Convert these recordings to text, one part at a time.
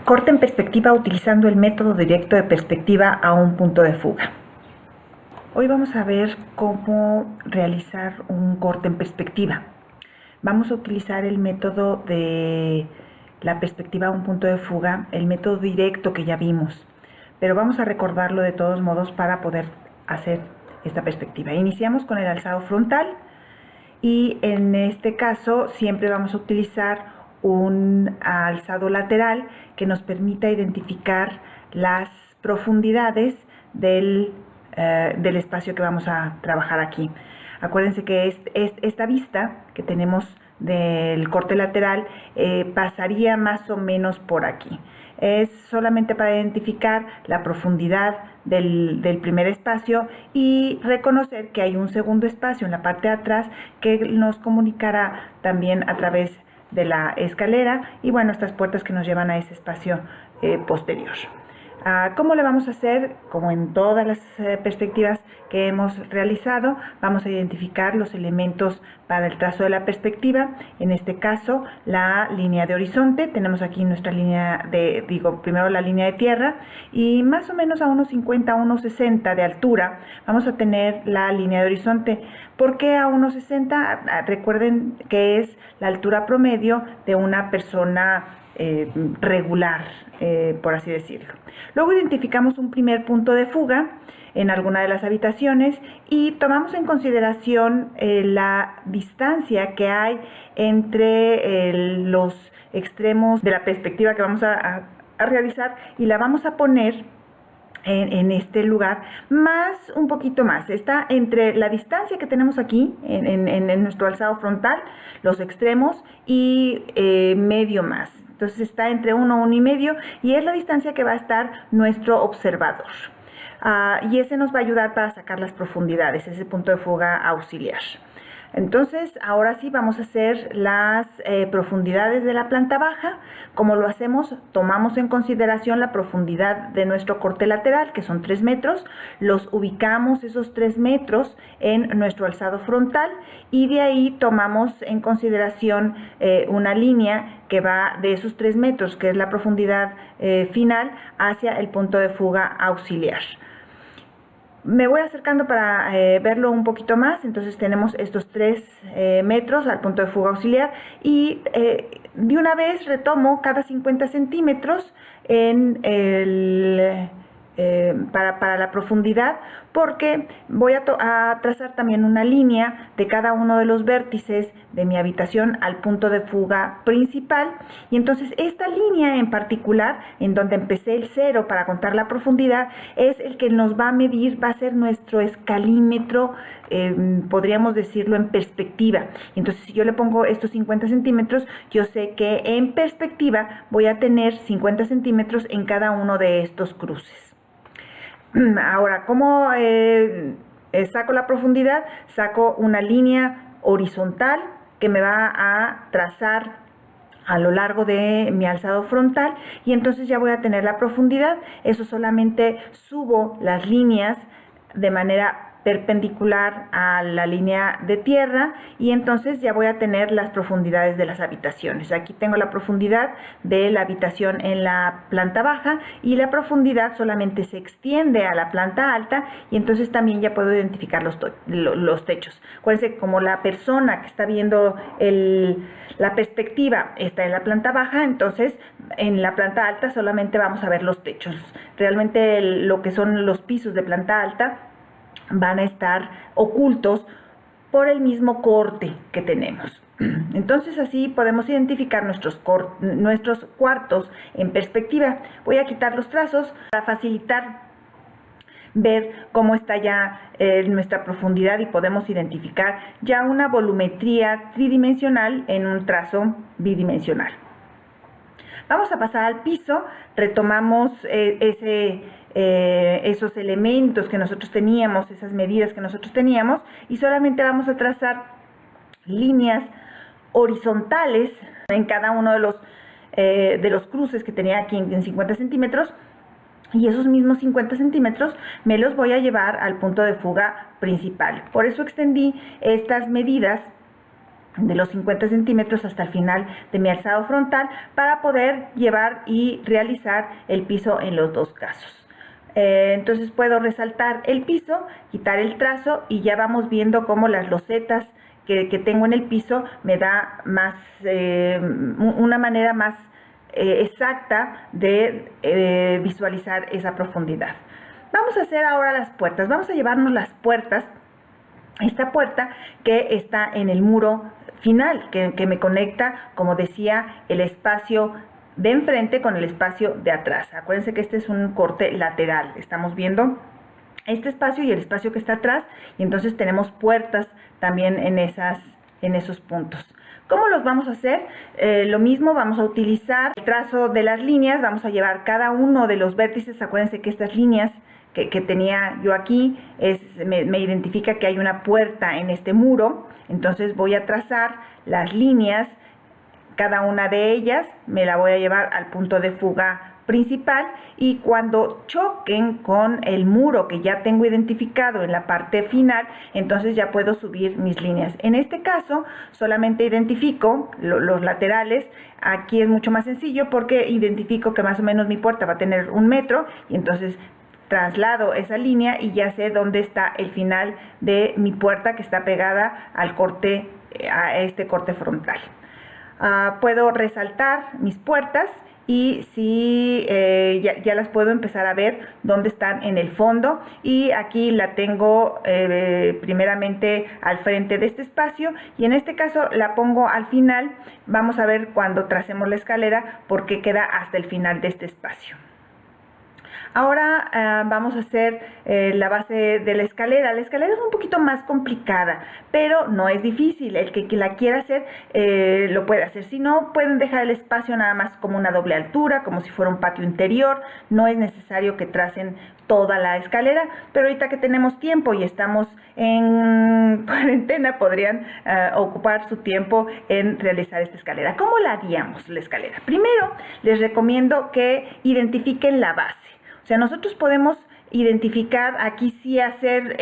Corte en perspectiva utilizando el método directo de perspectiva a un punto de fuga. Hoy vamos a ver cómo realizar un corte en perspectiva. Vamos a utilizar el método de la perspectiva a un punto de fuga, el método directo que ya vimos, pero vamos a recordarlo de todos modos para poder hacer esta perspectiva. Iniciamos con el alzado frontal y en este caso siempre vamos a utilizar un alzado lateral que nos permita identificar las profundidades del espacio que vamos a trabajar aquí. Acuérdense que esta vista que tenemos del corte lateral pasaría más o menos por aquí. Es solamente para identificar la profundidad del primer espacio y reconocer que hay un segundo espacio en la parte de atrás que nos comunicará también a través de la escalera y bueno, estas puertas que nos llevan a ese espacio posterior. ¿Cómo le vamos a hacer? Como en todas las perspectivas que hemos realizado, vamos a identificar los elementos para el trazo de la perspectiva. En este caso, la línea de horizonte. Tenemos aquí nuestra línea primero la línea de tierra y más o menos a unos 50, a unos 60 de altura vamos a tener la línea de horizonte. ¿Por qué a unos 60? Recuerden que es la altura promedio de una persona regular, por así decirlo. Luego identificamos un primer punto de fuga en alguna de las habitaciones y tomamos en consideración la distancia que hay entre los extremos de la perspectiva que vamos a realizar y la vamos a poner en este lugar, más un poquito más. Está entre la distancia que tenemos aquí en nuestro alzado frontal, los extremos y medio más. Entonces está entre 1 y medio y es la distancia que va a estar nuestro observador. Y ese nos va a ayudar para sacar las profundidades, ese punto de fuga auxiliar. Entonces, ahora sí vamos a hacer las profundidades de la planta baja. Como lo hacemos, tomamos en consideración la profundidad de nuestro corte lateral, que son 3 metros, los ubicamos esos 3 metros en nuestro alzado frontal y de ahí tomamos en consideración una línea que va de esos 3 metros, que es la profundidad final, hacia el punto de fuga auxiliar. Me voy acercando para verlo un poquito más. Entonces tenemos estos 3 metros al punto de fuga auxiliar y de una vez retomo cada 50 centímetros para la profundidad, porque voy a trazar también una línea de cada uno de los vértices de mi habitación al punto de fuga principal, y entonces esta línea en particular, en donde empecé el 0 para contar la profundidad, es el que nos va a medir, va a ser nuestro escalímetro, podríamos decirlo en perspectiva. Entonces si yo le pongo estos 50 centímetros, yo sé que en perspectiva voy a tener 50 centímetros en cada uno de estos cruces. Ahora, ¿cómo saco la profundidad? Saco una línea horizontal que me va a trazar a lo largo de mi alzado frontal y entonces ya voy a tener la profundidad. Eso solamente subo las líneas de manera perpendicular a la línea de tierra y entonces ya voy a tener las profundidades de las habitaciones. Aquí tengo la profundidad de la habitación en la planta baja y la profundidad solamente se extiende a la planta alta y entonces también ya puedo identificar los techos. Acuérdense que como la persona que está viendo la perspectiva está en la planta baja, entonces en la planta alta solamente vamos a ver los techos. Realmente lo que son los pisos de planta alta van a estar ocultos por el mismo corte que tenemos. Entonces así podemos identificar nuestros cuartos en perspectiva. Voy a quitar los trazos para facilitar ver cómo está ya nuestra profundidad y podemos identificar ya una volumetría tridimensional en un trazo bidimensional. Vamos a pasar al piso, retomamos esos elementos que nosotros teníamos, esas medidas que nosotros teníamos y solamente vamos a trazar líneas horizontales en cada uno de los cruces que tenía aquí en 50 centímetros y esos mismos 50 centímetros me los voy a llevar al punto de fuga principal. Por eso extendí estas medidas de los 50 centímetros hasta el final de mi alzado frontal para poder llevar y realizar el piso en los dos casos. Entonces puedo resaltar el piso, quitar el trazo y ya vamos viendo cómo las losetas que tengo en el piso me da más, una manera más exacta de visualizar esa profundidad. Vamos a hacer ahora las puertas. Vamos a llevarnos las puertas, esta puerta que está en el muro final, que me conecta, como decía, el espacio de enfrente con el espacio de atrás. Acuérdense que este es un corte lateral. Estamos viendo este espacio y el espacio que está atrás, y entonces tenemos puertas también en esos puntos. ¿Cómo los vamos a hacer? Lo mismo, vamos a utilizar el trazo de las líneas, vamos a llevar cada uno de los vértices. Acuérdense que estas líneas que tenía yo aquí me identifica que hay una puerta en este muro, entonces voy a trazar las líneas, cada una de ellas me la voy a llevar al punto de fuga principal, y cuando choquen con el muro que ya tengo identificado en la parte final, entonces ya puedo subir mis líneas. En este caso solamente identifico los laterales. Aquí es mucho más sencillo porque identifico que más o menos mi puerta va a tener 1 metro, y entonces traslado esa línea y ya sé dónde está el final de mi puerta, que está pegada al corte, a este corte frontal. Puedo resaltar mis puertas y si ya las puedo empezar a ver dónde están en el fondo, y aquí la tengo primeramente al frente de este espacio, y en este caso la pongo al final. Vamos a ver cuando tracemos la escalera por qué queda hasta el final de este espacio. Ahora vamos a hacer la base de la escalera. La escalera es un poquito más complicada, pero no es difícil. El que la quiera hacer lo puede hacer. Si no, pueden dejar el espacio nada más como una doble altura, como si fuera un patio interior. No es necesario que tracen toda la escalera, pero ahorita que tenemos tiempo y estamos en cuarentena, podrían ocupar su tiempo en realizar esta escalera. ¿Cómo la haríamos la escalera? Primero, les recomiendo que identifiquen la base. O sea, nosotros podemos identificar, aquí sí hacer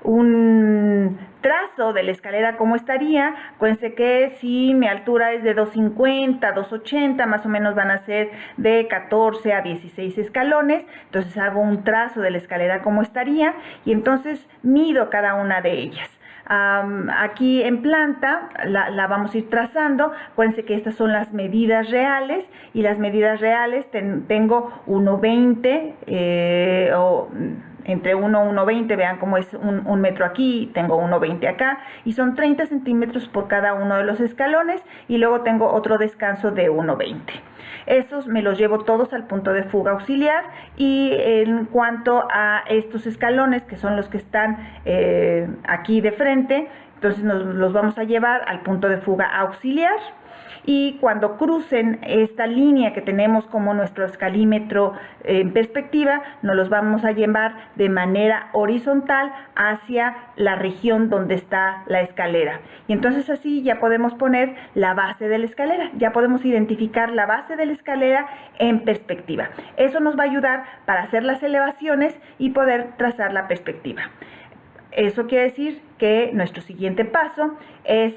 un trazo de la escalera como estaría. Acuérdense que si mi altura es de 2.50, 2.80, más o menos van a ser de 14 a 16 escalones. Entonces hago un trazo de la escalera como estaría y entonces mido cada una de ellas. Aquí en planta la vamos a ir trazando. Acuérdense que estas son las medidas reales, y las medidas reales tengo 1.20 o entre 1 y 1.20, vean cómo es un metro aquí, tengo 1.20 acá, y son 30 centímetros por cada uno de los escalones, y luego tengo otro descanso de 1.20. Esos me los llevo todos al punto de fuga auxiliar, y en cuanto a estos escalones, que son los que están aquí de frente, entonces los vamos a llevar al punto de fuga auxiliar. Y cuando crucen esta línea que tenemos como nuestro escalímetro en perspectiva, nos los vamos a llevar de manera horizontal hacia la región donde está la escalera. Y entonces así ya podemos poner la base de la escalera, ya podemos identificar la base de la escalera en perspectiva. Eso nos va a ayudar para hacer las elevaciones y poder trazar la perspectiva. Eso quiere decir que nuestro siguiente paso es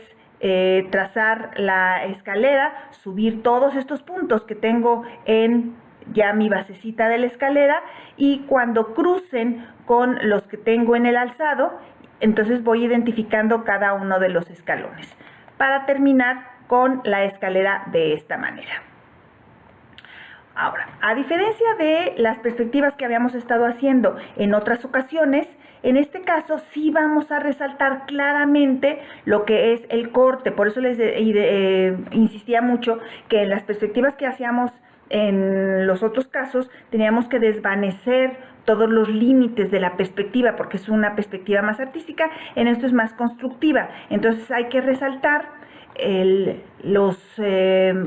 trazar la escalera, subir todos estos puntos que tengo en ya mi basecita de la escalera, y cuando crucen con los que tengo en el alzado, entonces voy identificando cada uno de los escalones para terminar con la escalera de esta manera. Ahora, a diferencia de las perspectivas que habíamos estado haciendo en otras ocasiones, en este caso sí vamos a resaltar claramente lo que es el corte. Por eso les insistía mucho que en las perspectivas que hacíamos en los otros casos teníamos que desvanecer todos los límites de la perspectiva, porque es una perspectiva más artística. En esto es más constructiva. Entonces hay que resaltar los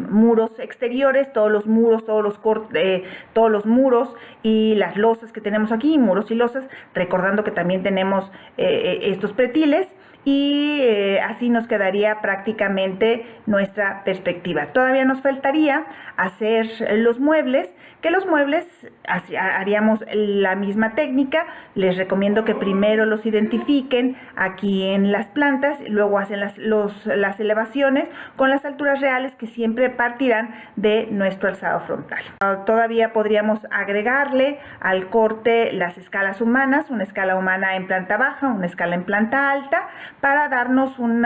muros exteriores, todos los muros, todos los muros y las losas que tenemos aquí, muros y losas, recordando que también tenemos estos pretiles, y así nos quedaría prácticamente nuestra perspectiva. Todavía nos faltaría hacer los muebles, que los muebles haríamos la misma técnica. Les recomiendo que primero los identifiquen aquí en las plantas, luego hacen las elevaciones con las alturas reales que siempre partirán de nuestro alzado frontal. Todavía podríamos agregarle al corte las escalas humanas, una escala humana en planta baja, una escala en planta alta, para darnos un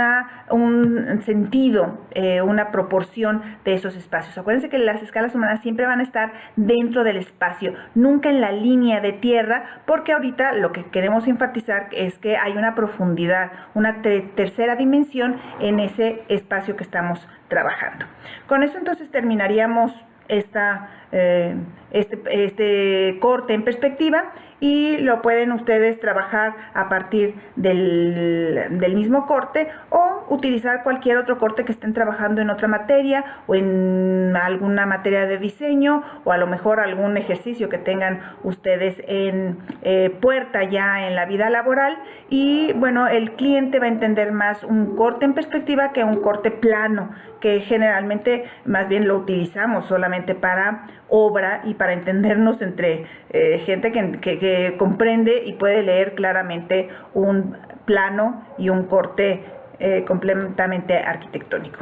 sentido, una proporción de esos espacios. Acuérdense que las escalas humanas siempre van a estar dentro del espacio, nunca en la línea de tierra, porque ahorita lo que queremos enfatizar es que hay una profundidad, una tercera dimensión en ese espacio que estamos trabajando. Con eso entonces terminaríamos este corte en perspectiva, y lo pueden ustedes trabajar a partir del mismo corte, o utilizar cualquier otro corte que estén trabajando en otra materia o en alguna materia de diseño, o a lo mejor algún ejercicio que tengan ustedes en puerta ya en la vida laboral. Y bueno, el cliente va a entender más un corte en perspectiva que un corte plano, que generalmente más bien lo utilizamos solamente para obra y para entendernos entre gente que comprende y puede leer claramente un plano y un corte completamente arquitectónico.